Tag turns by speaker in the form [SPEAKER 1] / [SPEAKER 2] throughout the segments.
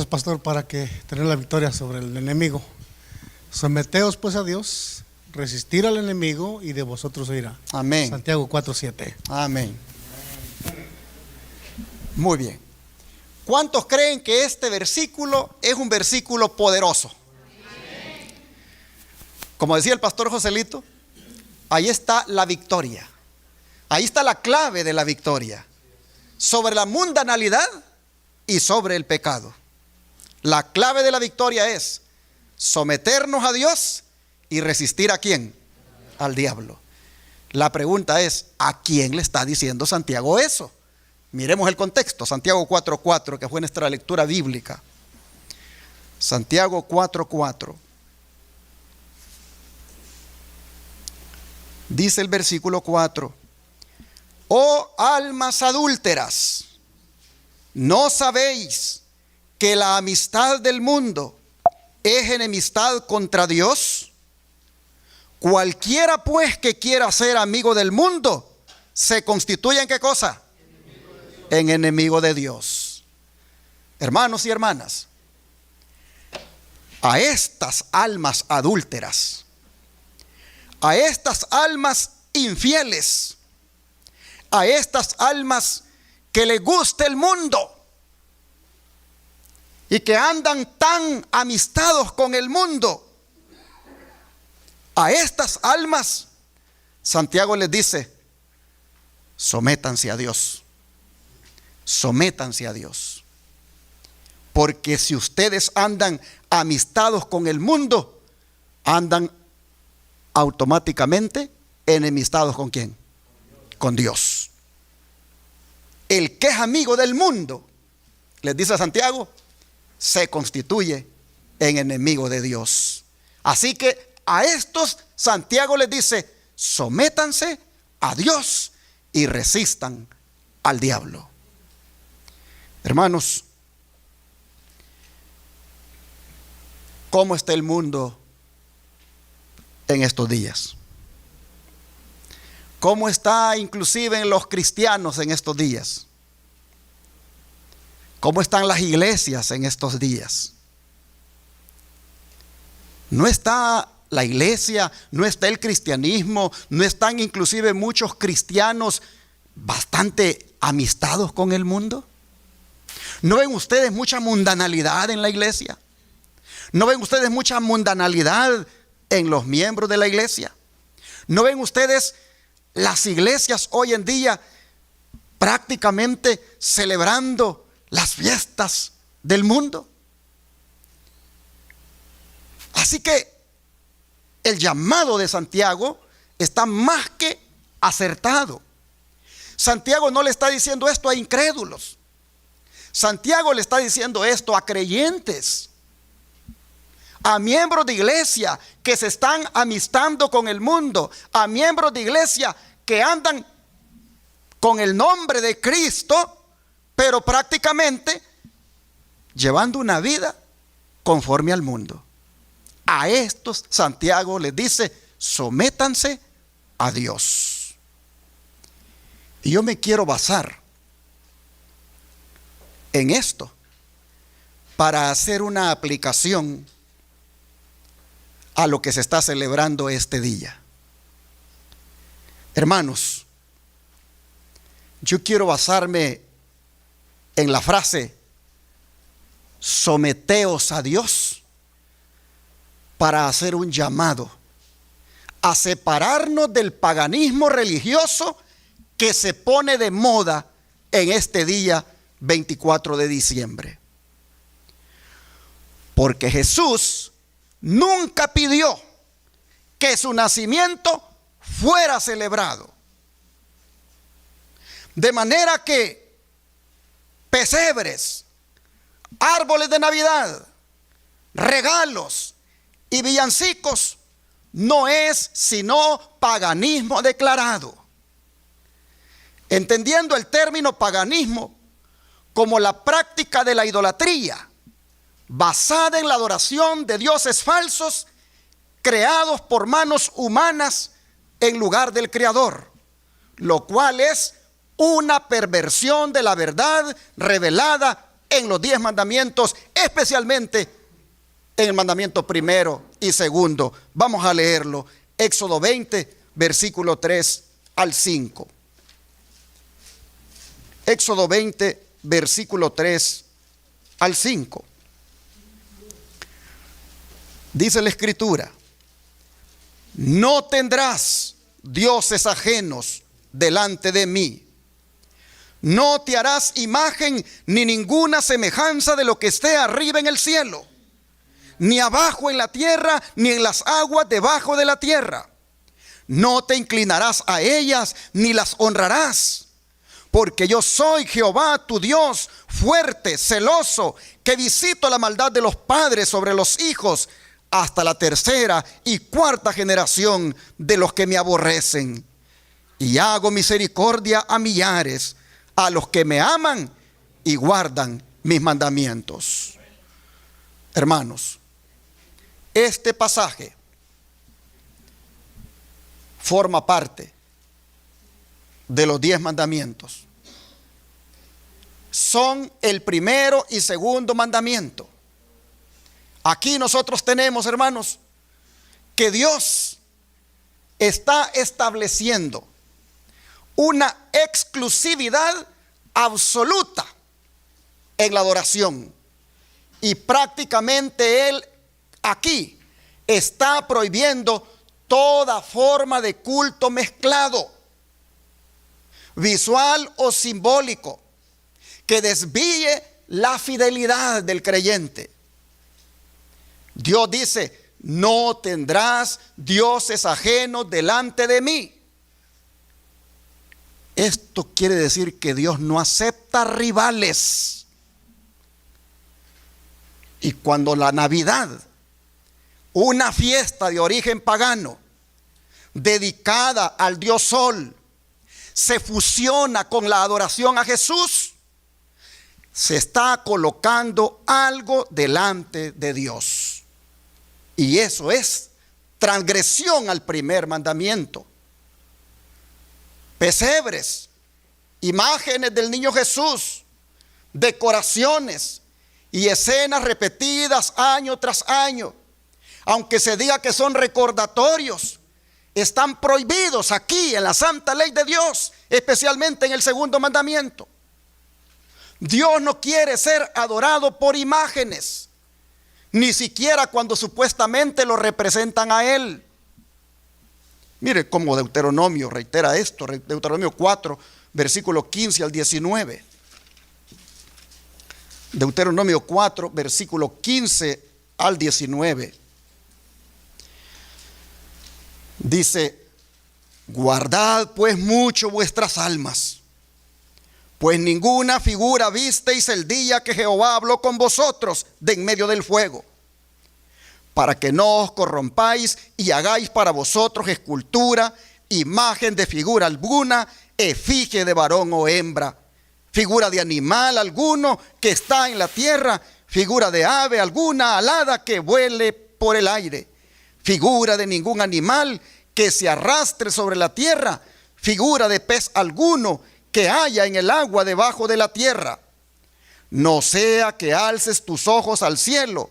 [SPEAKER 1] pastor, para que tener la victoria sobre el enemigo. Someteos pues a Dios, resistir al enemigo y de vosotros oirá.
[SPEAKER 2] Amén.
[SPEAKER 1] Santiago 4:7.
[SPEAKER 2] Amén. Muy bien. ¿Cuántos creen que este versículo es un versículo poderoso? Como decía el pastor Joselito, ahí está la victoria. Ahí está la clave de la victoria. Sobre la mundanalidad y sobre el pecado. La clave de la victoria es someternos a Dios y resistir ¿a quién? Al diablo. La pregunta es, ¿a quién le está diciendo Santiago eso? Miremos el contexto. Santiago 4:4, que fue nuestra lectura bíblica. Santiago 4:4. Dice el versículo 4: Oh almas adúlteras, ¿no sabéis que la amistad del mundo es enemistad contra Dios? Cualquiera pues que quiera ser amigo del mundo se constituye ¿en qué cosa? En enemigo de Dios. Hermanos y hermanas, a estas almas adúlteras, a estas almas infieles, a estas almas que les gusta el mundo y que andan tan amistados con el mundo, a estas almas Santiago les dice: sométanse a Dios, sométanse a Dios, porque si ustedes andan amistados con el mundo, andan automáticamente enemistados ¿con quién? Con Dios. El que es amigo del mundo, les dice Santiago, se constituye en enemigo de Dios. Así que a estos Santiago les dice: sométanse a Dios y resistan al diablo. Hermanos, ¿cómo está el mundo en estos días? ¿Cómo está inclusive en los cristianos en estos días? ¿Cómo están las iglesias en estos días? No está la iglesia, no está el cristianismo, no están inclusive muchos cristianos bastante amistados con el mundo. ¿No ven ustedes mucha mundanalidad en la iglesia? ¿No ven ustedes mucha mundanalidad en los miembros de la iglesia? ¿No ven ustedes las iglesias hoy en día prácticamente celebrando las fiestas del mundo? Así que el llamado de Santiago está más que acertado. Santiago no le está diciendo esto a incrédulos. Santiago le está diciendo esto a creyentes, a miembros de iglesia que se están amistando con el mundo, a miembros de iglesia que andan con el nombre de Cristo, pero prácticamente llevando una vida conforme al mundo. A estos Santiago les dice: sométanse a Dios. Y yo me quiero basar en esto para hacer una aplicación a lo que se está celebrando este día. Hermanos, yo quiero basarme en la frase someteos a Dios para hacer un llamado a separarnos del paganismo religioso que se pone de moda en este día 24 de diciembre. Porque Jesús nunca pidió que su nacimiento fuera celebrado. De manera que pesebres, árboles de Navidad, regalos y villancicos no es sino paganismo declarado. Entendiendo el término paganismo como la práctica de la idolatría basada en la adoración de dioses falsos creados por manos humanas en lugar del Creador, lo cual es una perversión de la verdad revelada en los 10 mandamientos especialmente en el mandamiento primero y segundo. Vamos a leerlo. Éxodo 20, versículo 3 al 5. Éxodo 20, versículo 3 al 5. Dice la Escritura: no tendrás dioses ajenos delante de mí. No te harás imagen ni ninguna semejanza de lo que esté arriba en el cielo, ni abajo en la tierra, ni en las aguas debajo de la tierra. No te inclinarás a ellas, ni las honrarás, porque yo soy Jehová tu Dios, fuerte, celoso, que visito la maldad de los padres sobre los hijos, hasta la tercera y cuarta generación de los que me aborrecen. Y hago misericordia a millares, a los que me aman y guardan mis mandamientos. Hermanos, este pasaje forma parte de los 10 mandamientos. Son el primero y segundo mandamiento. Aquí nosotros tenemos, hermanos, que Dios está estableciendo una exclusividad absoluta en la adoración. Y prácticamente Él aquí está prohibiendo toda forma de culto mezclado, visual o simbólico, que desvíe la fidelidad del creyente. Dios dice: no tendrás dioses ajenos delante de mí. Esto quiere decir que Dios no acepta rivales. Y cuando la Navidad, una fiesta de origen pagano, dedicada al Dios Sol, se fusiona con la adoración a Jesús, se está colocando algo delante de Dios. Y eso es transgresión al primer mandamiento. Pesebres, imágenes del niño Jesús, decoraciones y escenas repetidas año tras año, aunque se diga que son recordatorios, están prohibidos aquí en la santa ley de Dios, especialmente en el segundo mandamiento. Dios no quiere ser adorado por imágenes, ni siquiera cuando supuestamente lo representan a Él. Mire cómo Deuteronomio reitera esto, Deuteronomio 4, versículo 15 al 19. Deuteronomio 4, versículo 15 al 19. Dice: guardad pues mucho vuestras almas, pues ninguna figura visteis el día que Jehová habló con vosotros de en medio del fuego, para que no os corrompáis y hagáis para vosotros escultura, imagen de figura alguna, efigie de varón o hembra, figura de animal alguno que está en la tierra, figura de ave alguna alada que vuele por el aire, figura de ningún animal que se arrastre sobre la tierra, figura de pez alguno que haya en el agua debajo de la tierra. No sea que alces tus ojos al cielo,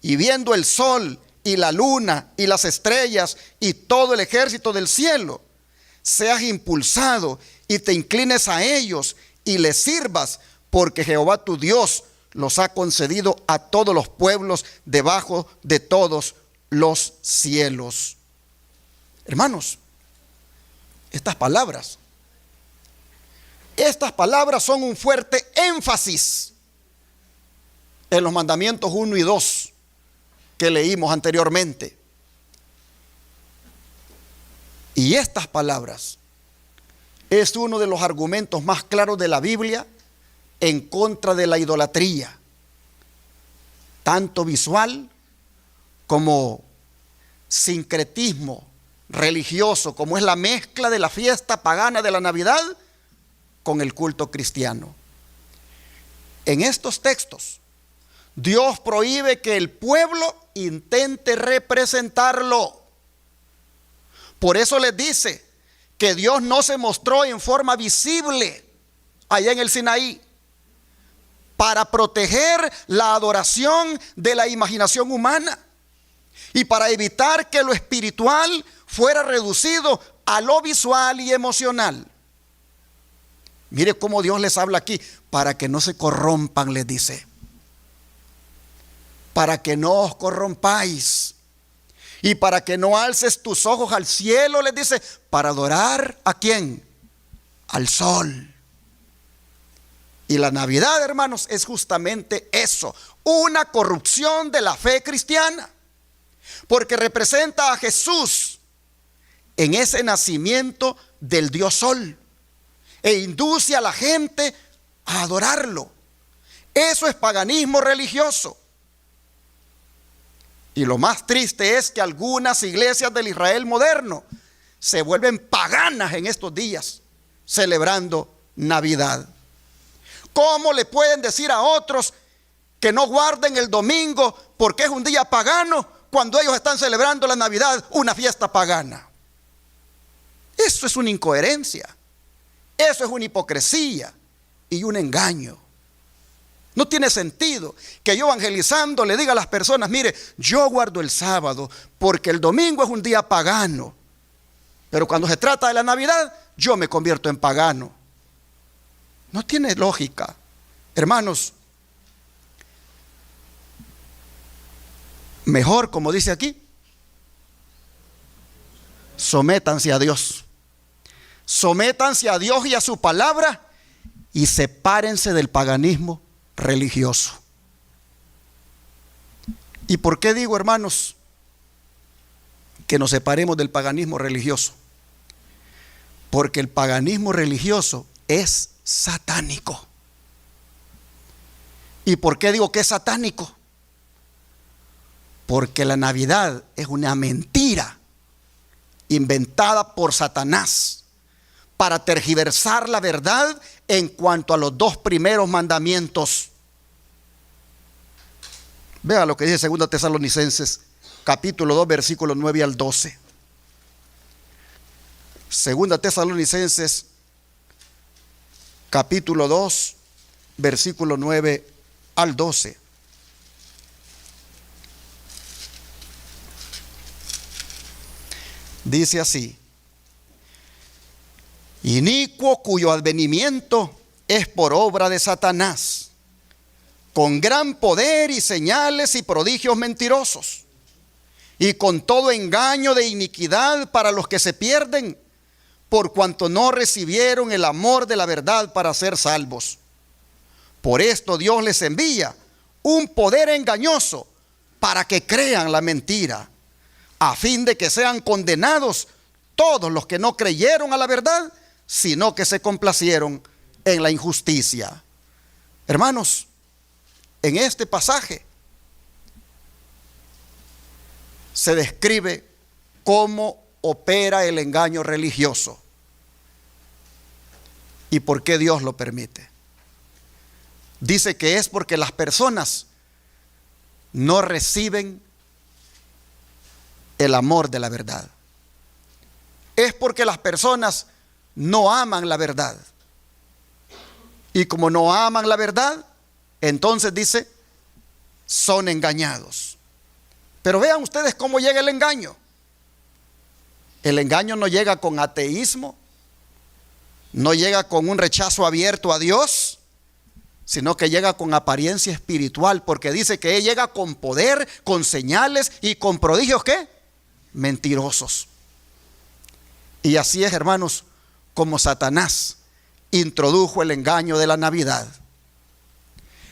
[SPEAKER 2] y viendo el sol y la luna y las estrellas y todo el ejército del cielo, seas impulsado y te inclines a ellos y les sirvas, porque Jehová tu Dios los ha concedido a todos los pueblos debajo de todos los cielos. Hermanos, estas palabras son un fuerte énfasis en los mandamientos 1 y 2 que leímos anteriormente. Y estas palabras es uno de los argumentos más claros de la Biblia en contra de la idolatría, tanto visual como sincretismo religioso, como es la mezcla de la fiesta pagana de la Navidad con el culto cristiano. En estos textos, Dios prohíbe que el pueblo intente representarlo. Por eso les dice que Dios no se mostró en forma visible allá en el Sinaí. para proteger la adoración de la imaginación humana y para evitar que lo espiritual fuera reducido a lo visual y emocional. Mire cómo Dios les habla aquí, para que no se corrompan, les dice. Para que no os corrompáis. Y para que no alces tus ojos al cielo, les dice, para adorar ¿a quién? Al sol. Y la Navidad, hermanos, es justamente eso, una corrupción de la fe cristiana. Porque representa a Jesús en ese nacimiento del Dios Sol. E induce a la gente a adorarlo. Eso es paganismo religioso. Y lo más triste es que algunas iglesias del Israel moderno se vuelven paganas en estos días, celebrando Navidad. ¿Cómo le pueden decir a otros que no guarden el domingo porque es un día pagano cuando ellos están celebrando la Navidad, una fiesta pagana? Eso es una incoherencia. Eso es una hipocresía y un engaño. No tiene sentido que yo evangelizando le diga a las personas, mire, yo guardo el sábado porque el domingo es un día pagano. Pero cuando se trata de la Navidad, yo me convierto en pagano. No tiene lógica. Hermanos, mejor, como dice aquí, sométanse a Dios. Sométanse a Dios y a su palabra y sepárense del paganismo religioso. ¿Y por qué digo, hermanos, que nos separemos del paganismo religioso? Porque el paganismo religioso es satánico. ¿Y por qué digo que es satánico? Porque la Navidad es una mentira inventada por Satanás para tergiversar la verdad en cuanto a los dos primeros mandamientos. Vea lo que dice 2 Tesalonicenses, capítulo 2, versículos 9 al 12. 2 Tesalonicenses, capítulo 2, versículo 9 al 12. Dice así: inicuo cuyo advenimiento es por obra de Satanás, con gran poder y señales y prodigios mentirosos, y con todo engaño de iniquidad para los que se pierden, por cuanto no recibieron el amor de la verdad para ser salvos. Por esto Dios les envía un poder engañoso para que crean la mentira, a fin de que sean condenados todos los que no creyeron a la verdad, sino que se complacieron en la injusticia. Hermanos, en este pasaje se describe cómo opera el engaño religioso y por qué Dios lo permite. Dice que es porque las personas no reciben el amor de la verdad. Es porque las personas no aman la verdad. Y como no aman la verdad, entonces dice, son engañados. Pero vean ustedes cómo llega el engaño. El engaño no llega con ateísmo, no llega con un rechazo abierto a Dios, sino que llega con apariencia espiritual, porque dice que Él llega con poder, con señales y con prodigios, ¿qué? Mentirosos. Y así es, hermanos, como Satanás introdujo el engaño de la Navidad.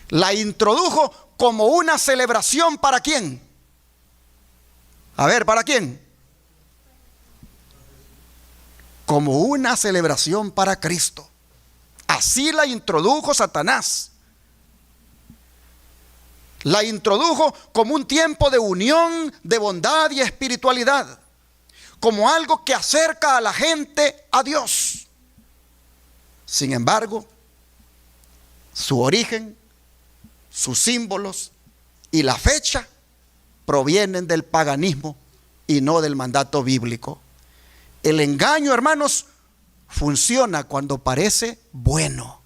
[SPEAKER 2] La introdujo como una celebración, ¿para quién? A ver, ¿para quién? Como una celebración para Cristo. Así la introdujo Satanás. La introdujo como un tiempo de unión, de bondad y espiritualidad, como algo que acerca a la gente a Dios. Sin embargo, su origen, sus símbolos y la fecha provienen del paganismo y no del mandato bíblico. El engaño, hermanos, funciona cuando parece bueno.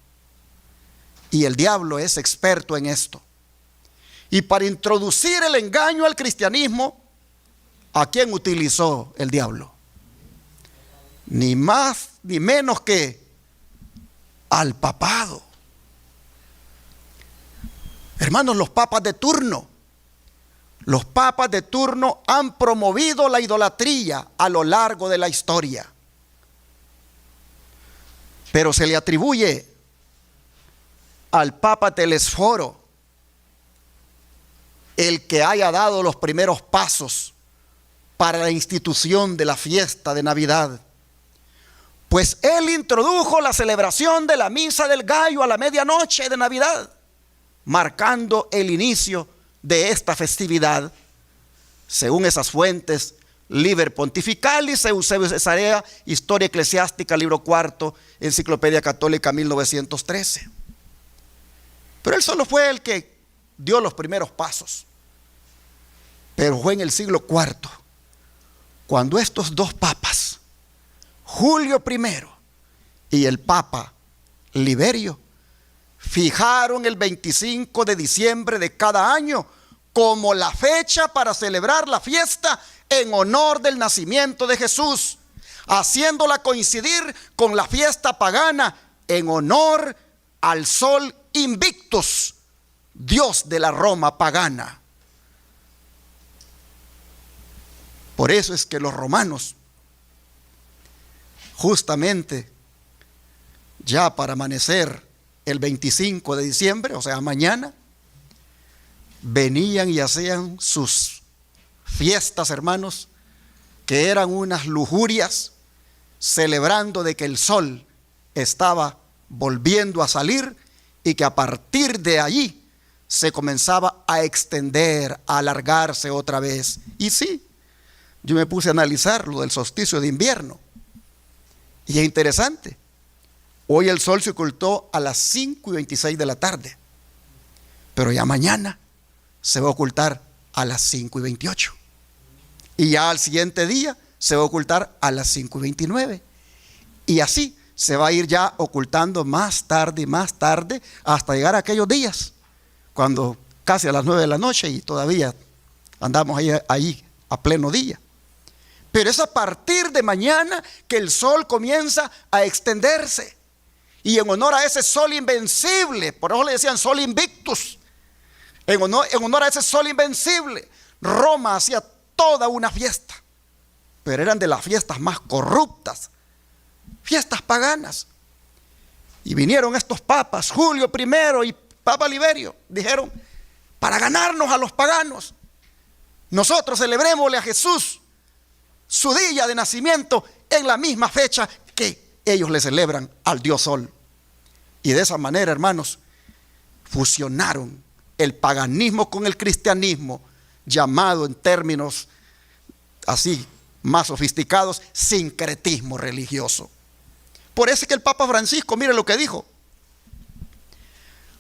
[SPEAKER 2] Y el diablo es experto en esto. Y para introducir el engaño al cristianismo, ¿a quién utilizó el diablo? Ni más ni menos que al papado. Hermanos, los papas de turno han promovido la idolatría a lo largo de la historia. Pero se le atribuye al Papa Telesforo el que haya dado los primeros pasos para la institución de la fiesta de Navidad. Pues él introdujo la celebración de la misa del gallo a la medianoche de Navidad, marcando el inicio de esta festividad, según esas fuentes: Liber Pontificalis, Eusebio Cesarea, Historia Eclesiástica, libro 4, Enciclopedia Católica, 1913. Pero él solo fue el que dio los primeros pasos. Pero fue en el siglo IV, cuando estos dos papas, Julio I y el Papa Liberio, fijaron el 25 de diciembre de cada año como la fecha para celebrar la fiesta en honor del nacimiento de Jesús, haciéndola coincidir con la fiesta pagana en honor al sol Invictus, dios de la Roma pagana. Por eso es que los romanos, justamente ya para amanecer el 25 de diciembre, o sea, mañana, venían y hacían sus fiestas, hermanos, que eran unas lujurias, celebrando de que el sol estaba volviendo a salir y que a partir de allí se comenzaba a extender, a alargarse otra vez. Y sí, yo me puse a analizar lo del solsticio de invierno y es interesante. Hoy el sol se ocultó a las 5:26 de la tarde, pero ya mañana se va a ocultar a las 5:28. Y ya al siguiente día se va a ocultar a las 5:29. Y así se va a ir ya ocultando más tarde y más tarde hasta llegar a aquellos días, cuando casi a las 9 de la noche y todavía andamos ahí a pleno día. Pero es a partir de mañana que el sol comienza a extenderse. Y en honor a ese sol invencible, por eso le decían sol invictus, en honor a ese sol invencible, Roma hacía toda una fiesta. Pero eran de las fiestas más corruptas, fiestas paganas. Y vinieron estos papas, Julio I y Papa Liberio, dijeron: para ganarnos a los paganos, nosotros celebrémosle a Jesús su día de nacimiento en la misma fecha que ellos le celebran al Dios Sol. Y de esa manera, hermanos, fusionaron el paganismo con el cristianismo, llamado en términos así más sofisticados, sincretismo religioso. Por eso es que el Papa Francisco, mire lo que dijo: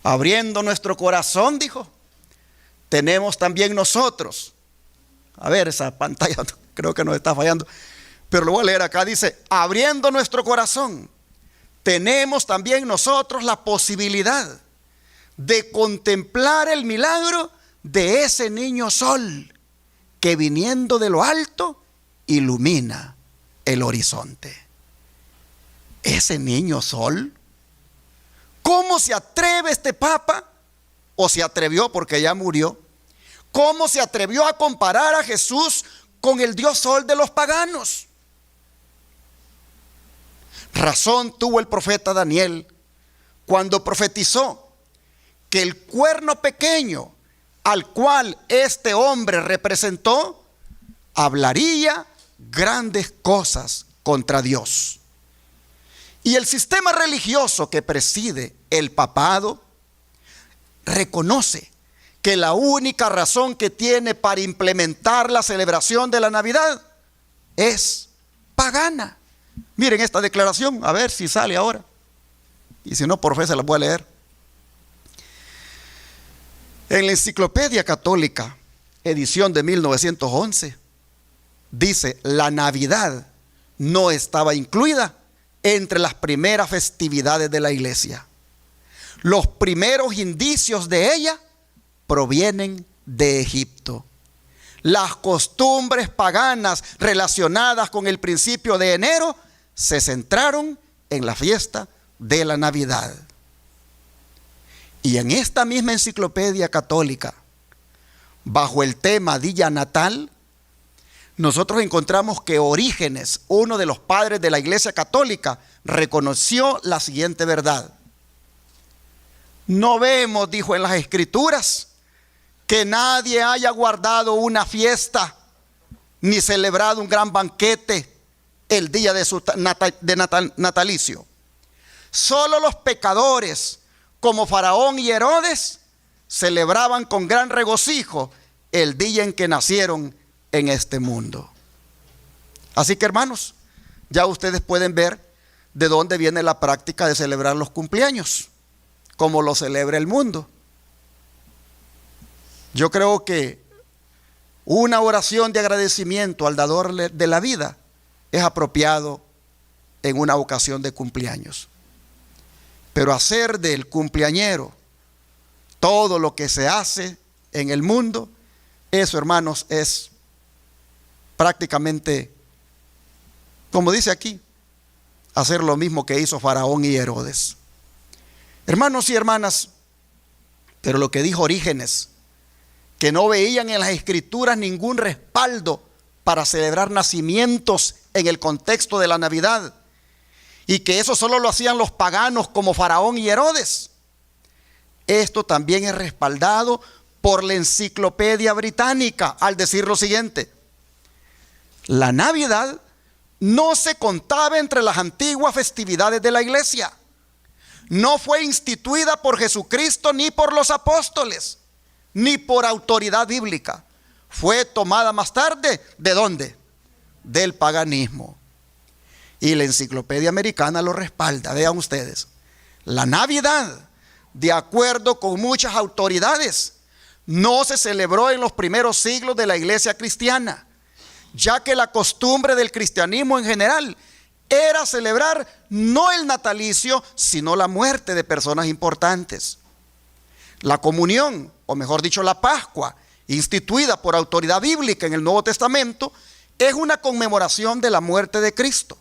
[SPEAKER 2] abriendo nuestro corazón, dijo, tenemos también nosotros. A ver, esa pantalla creo que nos está fallando, pero lo voy a leer acá. Dice: abriendo nuestro corazón, tenemos también nosotros la posibilidad de contemplar el milagro de ese niño sol que viniendo de lo alto ilumina el horizonte. Ese niño sol, ¿cómo se atreve este papa? O se atrevió, porque ya murió. ¿Cómo se atrevió a comparar a Jesús con el Dios Sol de los paganos? Razón tuvo el profeta Daniel cuando profetizó que el cuerno pequeño al cual este hombre representó hablaría grandes cosas contra Dios. Y el sistema religioso que preside el papado reconoce que la única razón que tiene para implementar la celebración de la Navidad es pagana. Miren esta declaración, a ver si sale ahora. Y si no, por fe se la voy a leer. En la Enciclopedia Católica, edición de 1911, dice: la Navidad no estaba incluida entre las primeras festividades de la iglesia. Los primeros indicios de ella provienen de Egipto. Las costumbres paganas relacionadas con el principio de enero se centraron en la fiesta de la Navidad. Y en esta misma enciclopedia católica, bajo el tema Día Natal, nosotros encontramos que Orígenes, uno de los padres de la Iglesia Católica, reconoció la siguiente verdad. No vemos, dijo en las Escrituras, que nadie haya guardado una fiesta ni celebrado un gran banquete el día de su natalicio. Solo los pecadores, como Faraón y Herodes, celebraban con gran regocijo el día en que nacieron en este mundo. Así que, hermanos, ya ustedes pueden ver de dónde viene la práctica de celebrar los cumpleaños, como lo celebra el mundo. Yo creo que una oración de agradecimiento al dador de la vida es apropiado en una ocasión de cumpleaños. Pero hacer del cumpleañero todo lo que se hace en el mundo, eso, hermanos, es prácticamente, como dice aquí, hacer lo mismo que hizo Faraón y Herodes. Hermanos y hermanas, pero lo que dijo Orígenes, que no veían en las Escrituras ningún respaldo para celebrar nacimientos en el contexto de la Navidad, y que eso solo lo hacían los paganos como Faraón y Herodes. Esto también es respaldado por la Enciclopedia Británica al decir lo siguiente: la Navidad no se contaba entre las antiguas festividades de la iglesia. No fue instituida por Jesucristo ni por los apóstoles, ni por autoridad bíblica. Fue tomada más tarde, ¿de dónde? Del paganismo. Y la Enciclopedia Americana lo respalda. Vean ustedes, la Navidad, de acuerdo con muchas autoridades, no se celebró en los primeros siglos de la iglesia cristiana, ya que la costumbre del cristianismo en general era celebrar no el natalicio, sino la muerte de personas importantes. La comunión, o mejor dicho, la Pascua, instituida por autoridad bíblica en el Nuevo Testamento, es una conmemoración de la muerte de Cristo.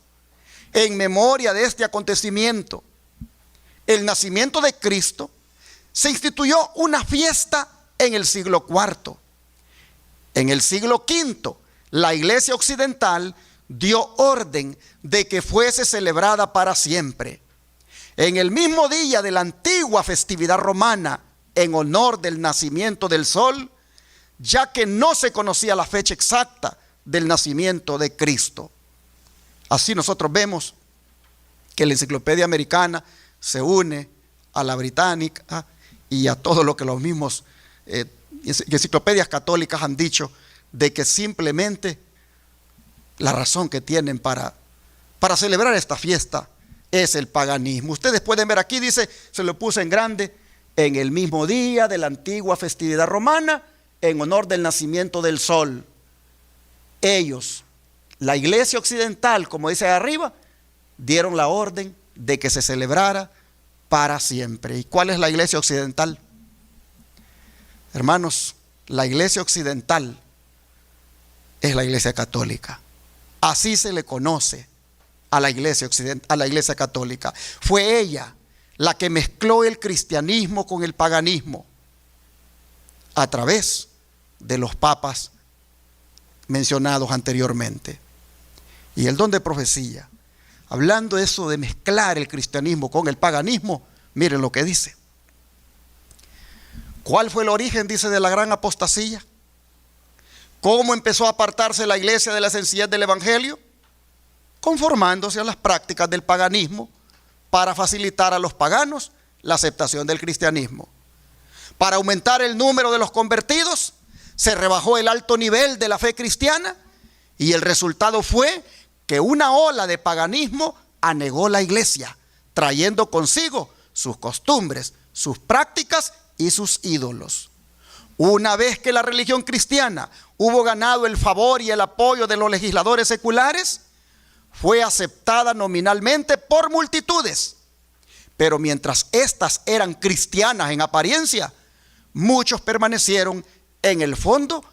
[SPEAKER 2] En memoria de este acontecimiento, el nacimiento de Cristo, se instituyó una fiesta en el siglo IV. En el siglo V, la Iglesia Occidental dio orden de que fuese celebrada para siempre. En el mismo día de la antigua festividad romana, en honor del nacimiento del sol, ya que no se conocía la fecha exacta del nacimiento de Cristo. Así nosotros vemos que la Enciclopedia Americana se une a la británica y a todo lo que los mismos enciclopedias católicas han dicho, de que simplemente la razón que tienen para celebrar esta fiesta es el paganismo. Ustedes pueden ver aquí, dice, se lo puse en grande: en el mismo día de la antigua festividad romana, en honor del nacimiento del sol. Ellos, la iglesia occidental, como dice ahí arriba, dieron la orden de que se celebrara para siempre. ¿Y cuál es la iglesia occidental? Hermanos, la iglesia occidental es la iglesia católica. Así se le conoce a la iglesia occidental, a la iglesia católica. Fue ella la que mezcló el cristianismo con el paganismo a través de los papas mencionados anteriormente. Y el don de profecía, hablando de eso de mezclar el cristianismo con el paganismo, miren lo que dice. ¿Cuál fue el origen, dice, de la gran apostasía? ¿Cómo empezó a apartarse la iglesia de la sencillez del evangelio? Conformándose a las prácticas del paganismo para facilitar a los paganos la aceptación del cristianismo. Para aumentar el número de los convertidos, se rebajó el alto nivel de la fe cristiana y el resultado fue que una ola de paganismo anegó la iglesia, trayendo consigo sus costumbres, sus prácticas y sus ídolos. Una vez que la religión cristiana hubo ganado el favor y el apoyo de los legisladores seculares, fue aceptada nominalmente por multitudes, pero mientras éstas eran cristianas en apariencia, muchos permanecieron en el fondo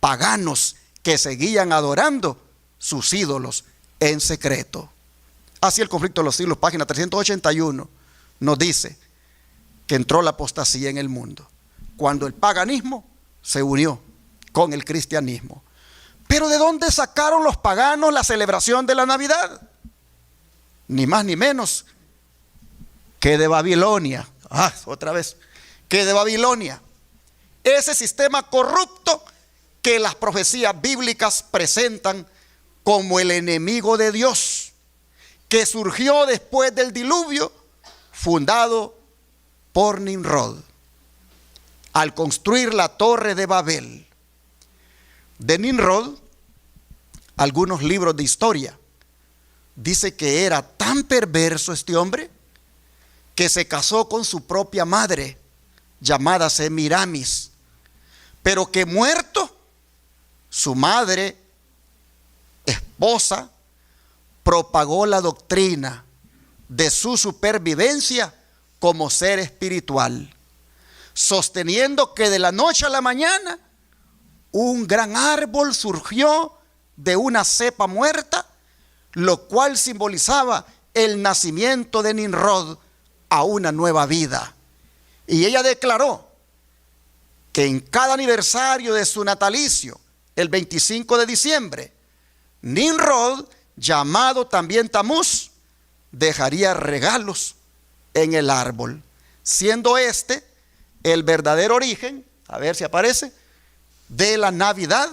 [SPEAKER 2] paganos que seguían adorando sus ídolos en secreto. Así el conflicto de los siglos, página 381, nos dice que entró la apostasía en el mundo, cuando el paganismo se unió con el cristianismo. Pero ¿de dónde sacaron los paganos la celebración de la Navidad? Ni más ni menos que de Babilonia. Otra vez, que de Babilonia. Ese sistema corrupto que las profecías bíblicas presentan como el enemigo de Dios, que surgió después del diluvio, fundado por Nimrod, al construir la torre de Babel. De Nimrod, algunos libros de historia dice que era tan perverso este hombre que se casó con su propia madre, llamada Semiramis, pero que muerto, su madre, esposa, propagó la doctrina de su supervivencia como ser espiritual, sosteniendo que de la noche a la mañana un gran árbol surgió de una cepa muerta, lo cual simbolizaba el nacimiento de Nimrod a una nueva vida. Y ella declaró que en cada aniversario de su natalicio, el 25 de diciembre, Nimrod, llamado también Tamuz, dejaría regalos en el árbol, siendo este el verdadero origen, a ver si aparece, de la Navidad,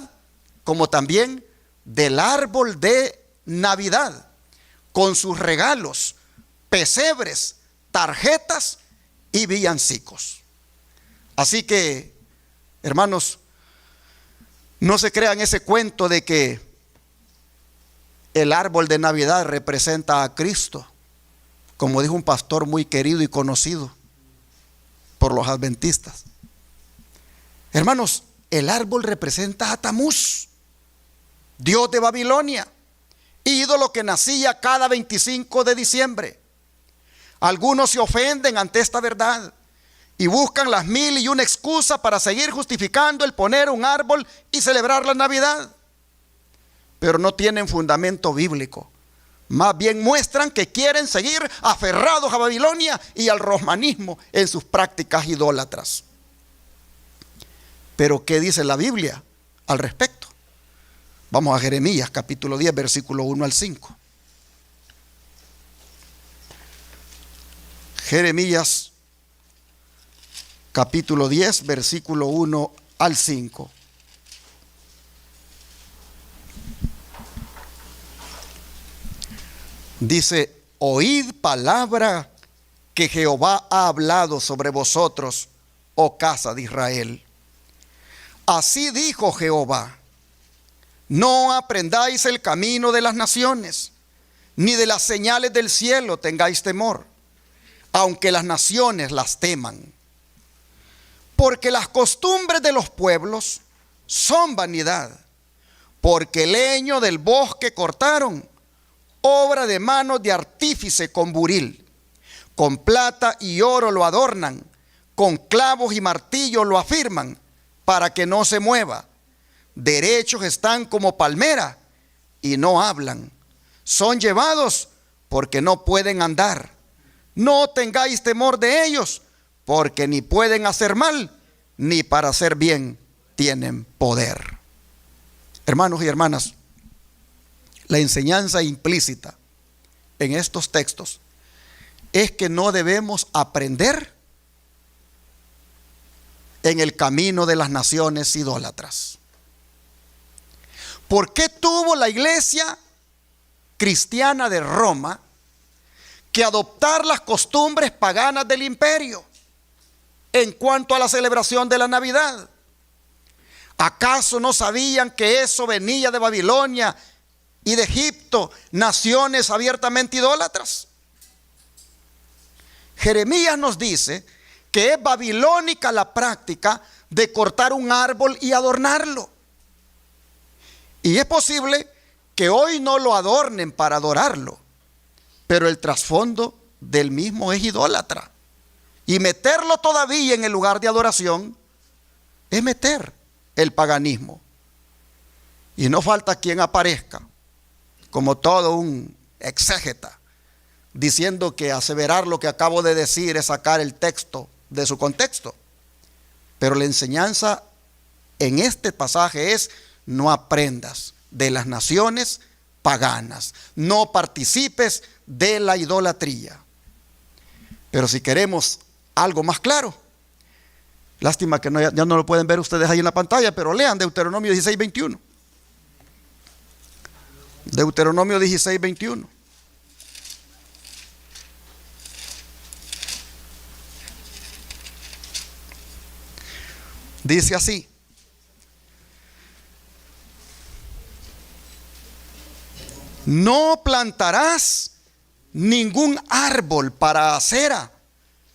[SPEAKER 2] como también del árbol de Navidad, con sus regalos, pesebres, tarjetas y villancicos. Así que, hermanos, no se crean ese cuento de que el árbol de Navidad representa a Cristo, como dijo un pastor muy querido y conocido por los adventistas. Hermanos, el árbol representa a Tamuz, dios de Babilonia, ídolo que nacía cada 25 de diciembre. Algunos se ofenden ante esta verdad y buscan las 1001 excusas para seguir justificando el poner un árbol y celebrar la Navidad, pero no tienen fundamento bíblico. Más bien muestran que quieren seguir aferrados a Babilonia y al romanismo en sus prácticas idólatras. Pero ¿qué dice la Biblia al respecto? Vamos a Jeremías capítulo 10, versículo 1 al 5. Jeremías capítulo 10, versículo 1 al 5. Dice: oíd palabra que Jehová ha hablado sobre vosotros, oh casa de Israel. Así dijo Jehová: no aprendáis el camino de las naciones, ni de las señales del cielo tengáis temor, aunque las naciones las teman. Porque las costumbres de los pueblos son vanidad, porque el leño del bosque cortaron, obra de manos de artífice con buril. Con plata y oro lo adornan, con clavos y martillos lo afirman, para que no se mueva. Derechos están como palmera y no hablan. Son llevados porque no pueden andar. No tengáis temor de ellos, porque ni pueden hacer mal, ni para hacer bien tienen poder. Hermanos y hermanas, la enseñanza implícita en estos textos es que no debemos aprender en el camino de las naciones idólatras. ¿Por qué tuvo la iglesia cristiana de Roma que adoptar las costumbres paganas del imperio en cuanto a la celebración de la Navidad? ¿Acaso no sabían que eso venía de Babilonia y de Egipto, naciones abiertamente idólatras? Jeremías nos dice que es babilónica la práctica de cortar un árbol y adornarlo. Y es posible que hoy no lo adornen para adorarlo, pero el trasfondo del mismo es idólatra. Y meterlo todavía en el lugar de adoración es meter el paganismo. Y no falta quien aparezca como todo un exégeta diciendo que aseverar lo que acabo de decir es sacar el texto de su contexto. Pero la enseñanza en este pasaje es: no aprendas de las naciones paganas, no participes de la idolatría. Pero si queremos algo más claro, lástima que ya no lo pueden ver ustedes ahí en la pantalla, pero lean Deuteronomio 16:21. Deuteronomio 16:21. Dice así: no plantarás ningún árbol para acera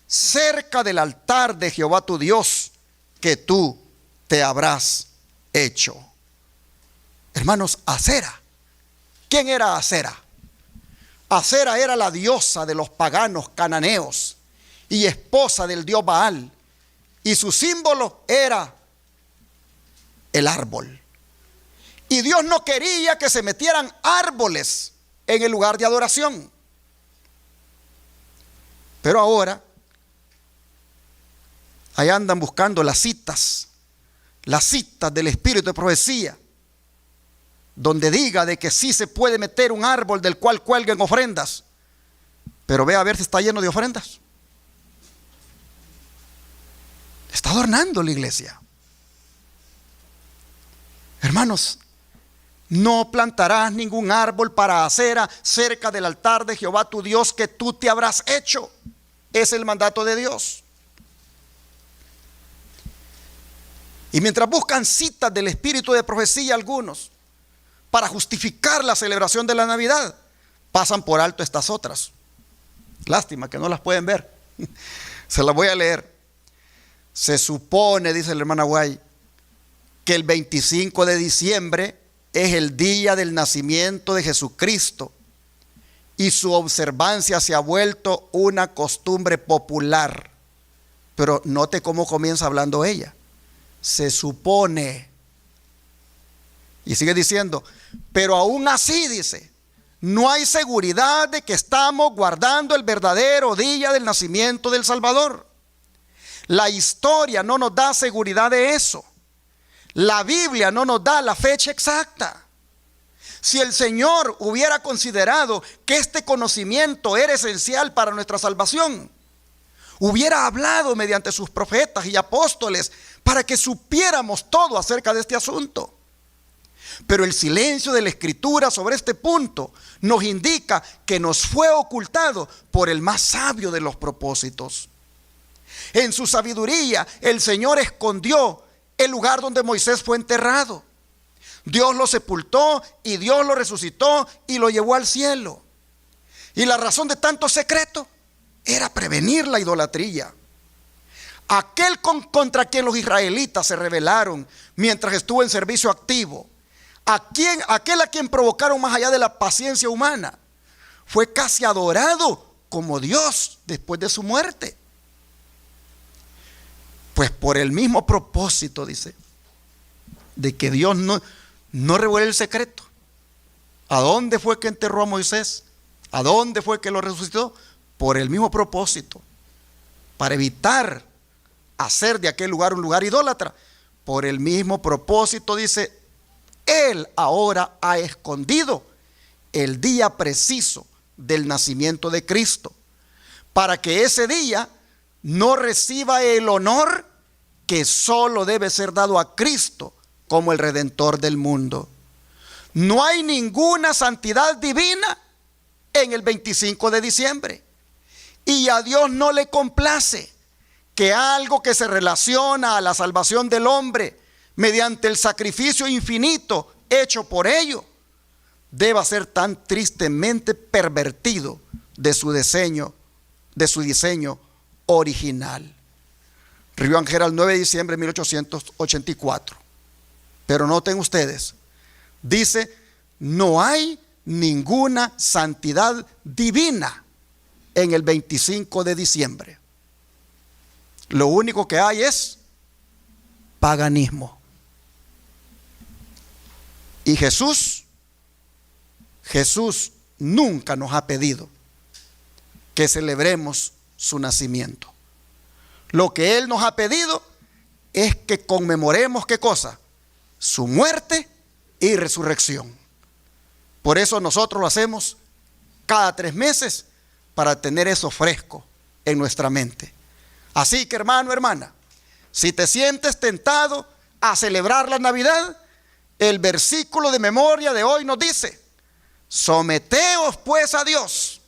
[SPEAKER 2] cerca del altar de Jehová tu Dios, que tú te habrás hecho. Hermanos, Acera. ¿Quién era Acera? Acera era la diosa de los paganos cananeos y esposa del dios Baal. Y su símbolo era el árbol. Y Dios no quería que se metieran árboles en el lugar de adoración. Pero ahora, ahí andan buscando las citas del espíritu de profecía, donde diga de que sí se puede meter un árbol del cual cuelguen ofrendas. Pero ve a ver si está lleno de ofrendas. Está adornando la iglesia. Hermanos, no plantarás ningún árbol para acera cerca del altar de Jehová tu Dios, que tú te habrás hecho. Es el mandato de Dios. Y mientras buscan citas del espíritu de profecía algunos para justificar la celebración de la Navidad, pasan por alto estas otras. Lástima que no las pueden ver. Se las voy a leer. Se supone, dice la hermana Guay, que el 25 de diciembre es el día del nacimiento de Jesucristo y su observancia se ha vuelto una costumbre popular. Pero note cómo comienza hablando ella. Se supone. Y sigue diciendo, pero aún así, dice, no hay seguridad de que estamos guardando el verdadero día del nacimiento del Salvador. La historia no nos da seguridad de eso. La Biblia no nos da la fecha exacta. Si el Señor hubiera considerado que este conocimiento era esencial para nuestra salvación, hubiera hablado mediante sus profetas y apóstoles para que supiéramos todo acerca de este asunto. Pero el silencio de la Escritura sobre este punto nos indica que nos fue ocultado por el más sabio de los propósitos. En su sabiduría, el Señor escondió el lugar donde Moisés fue enterrado. Dios lo sepultó y Dios lo resucitó y lo llevó al cielo. Y la razón de tanto secreto era prevenir la idolatría. Aquel contra quien los israelitas se rebelaron mientras estuvo en servicio activo, aquel a quien provocaron más allá de la paciencia humana, fue casi adorado como Dios después de su muerte. Pues por el mismo propósito, dice, de que Dios no reveló el secreto. ¿A dónde fue que enterró a Moisés? ¿A dónde fue que lo resucitó? Por el mismo propósito, para evitar hacer de aquel lugar un lugar idólatra. Por el mismo propósito, dice, Él ahora ha escondido el día preciso del nacimiento de Cristo, para que ese día no reciba el honor que solo debe ser dado a Cristo como el Redentor del mundo. No hay ninguna santidad divina en el 25 de diciembre. Y a Dios no le complace que algo que se relaciona a la salvación del hombre mediante el sacrificio infinito hecho por ello deba ser tan tristemente pervertido de su diseño original. Río Ángel, 9 de diciembre de 1884. Pero noten ustedes, dice, no hay ninguna santidad divina en el 25 de diciembre. Lo único que hay es paganismo. Y Jesús nunca nos ha pedido que celebremos su nacimiento. Lo que Él nos ha pedido es que conmemoremos, ¿qué cosa? Su muerte y resurrección. Por eso nosotros lo hacemos cada 3 meses, para tener eso fresco en nuestra mente. Así que, hermano, hermana, si te sientes tentado a celebrar la Navidad, el versículo de memoria de hoy nos dice: someteos pues a Dios,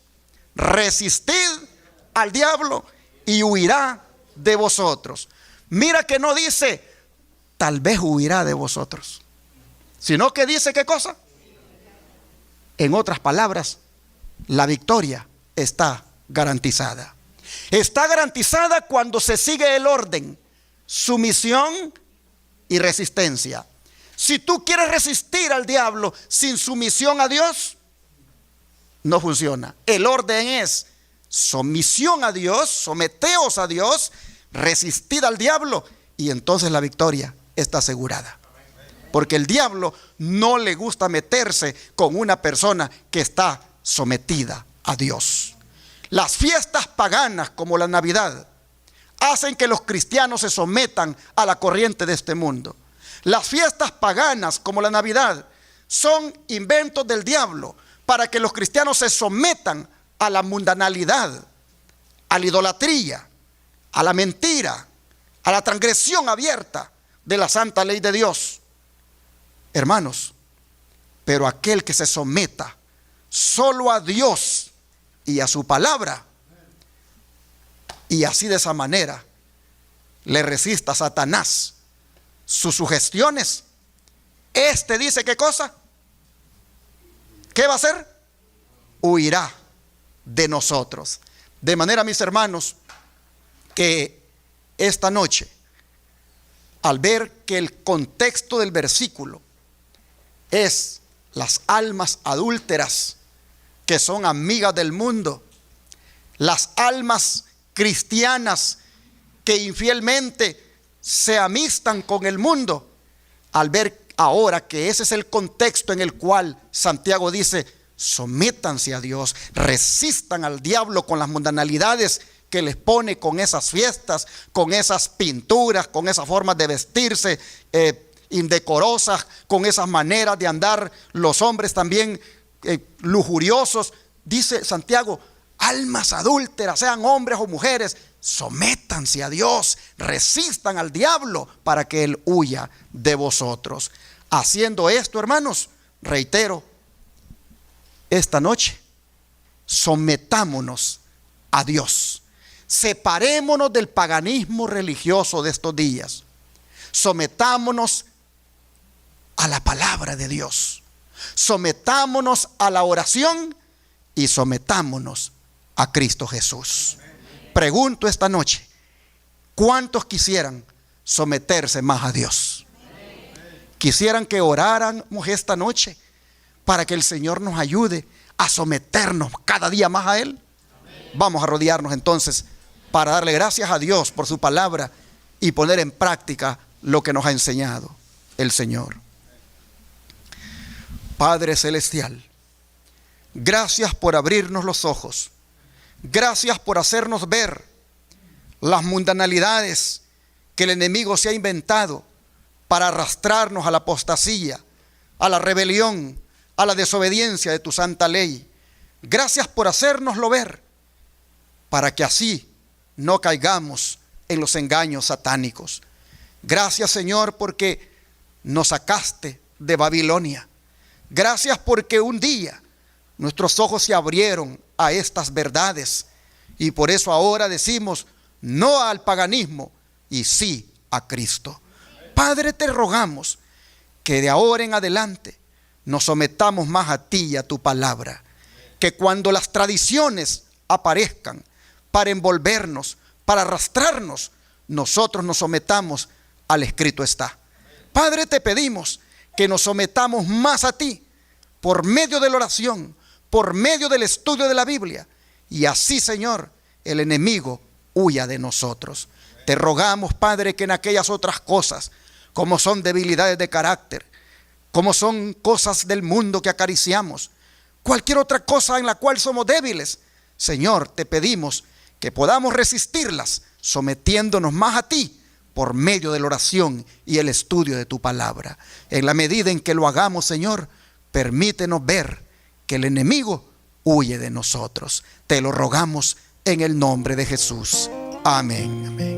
[SPEAKER 2] resistid al diablo y huirá de vosotros. Mira que no dice tal vez huirá de vosotros, sino que dice ¿qué cosa? En otras palabras, la victoria está garantizada. Está garantizada cuando se sigue el orden, sumisión y resistencia. Si tú quieres resistir al diablo sin sumisión a Dios, no funciona. El orden es sumisión a Dios, someteos a Dios, resistid al diablo, y entonces la victoria está asegurada. Porque el diablo no le gusta meterse con una persona que está sometida a Dios. Las fiestas paganas como la Navidad hacen que los cristianos se sometan a la corriente de este mundo. Las fiestas paganas como la Navidad son inventos del diablo para que los cristianos se sometan a la mundanalidad, a la idolatría, a la mentira, a la transgresión abierta de la santa ley de Dios. Hermanos, pero aquel que se someta solo a Dios y a su palabra, y así de esa manera le resista a Satanás sus sugestiones, este dice ¿qué cosa? ¿Qué va a hacer? Huirá de nosotros. De manera, mis hermanos, que esta noche, al ver que el contexto del versículo es las almas adúlteras que son amigas del mundo, las almas cristianas que infielmente se amistan con el mundo, al ver ahora que ese es el contexto en el cual Santiago dice: sométanse a Dios, resistan al diablo con las mundanalidades que les pone, con esas fiestas, con esas pinturas, con esas formas de vestirse indecorosas, con esas maneras de andar los hombres también lujuriosos. Dice Santiago: almas adúlteras, sean hombres o mujeres, sométanse a Dios, resistan al diablo para que él huya de vosotros. Haciendo esto, hermanos, reitero, esta noche sometámonos a Dios. Separémonos del paganismo religioso de estos días. Sometámonos a la palabra de Dios. Sometámonos a la oración y sometámonos a Cristo Jesús. Pregunto esta noche: ¿cuántos quisieran someterse más a Dios? Quisieran que oráramos esta noche para que el Señor nos ayude a someternos cada día más a Él. Vamos a rodearnos entonces para darle gracias a Dios por su palabra y poner en práctica lo que nos ha enseñado el Señor. Padre Celestial, gracias por abrirnos los ojos. Gracias por hacernos ver las mundanalidades que el enemigo se ha inventado para arrastrarnos a la apostasía, a la rebelión, a la desobediencia de tu santa ley. Gracias por hacérnoslo ver, para que así no caigamos en los engaños satánicos. Gracias, Señor, porque nos sacaste de Babilonia. Gracias porque un día nuestros ojos se abrieron a estas verdades, y por eso ahora decimos no al paganismo y sí a Cristo. Padre, te rogamos que de ahora en adelante nos sometamos más a ti y a tu palabra, que cuando las tradiciones aparezcan para envolvernos, para arrastrarnos, nosotros nos sometamos al escrito está. Padre, te pedimos que nos sometamos más a ti por medio de la oración, por medio del estudio de la Biblia, y así, Señor, el enemigo huya de nosotros. Te rogamos, Padre, que en aquellas otras cosas, como son debilidades de carácter, como son cosas del mundo que acariciamos, cualquier otra cosa en la cual somos débiles, Señor, te pedimos que podamos resistirlas, sometiéndonos más a ti por medio de la oración y el estudio de tu palabra. En la medida en que lo hagamos, Señor, permítenos ver que el enemigo huye de nosotros. Te lo rogamos en el nombre de Jesús. Amén. Amén.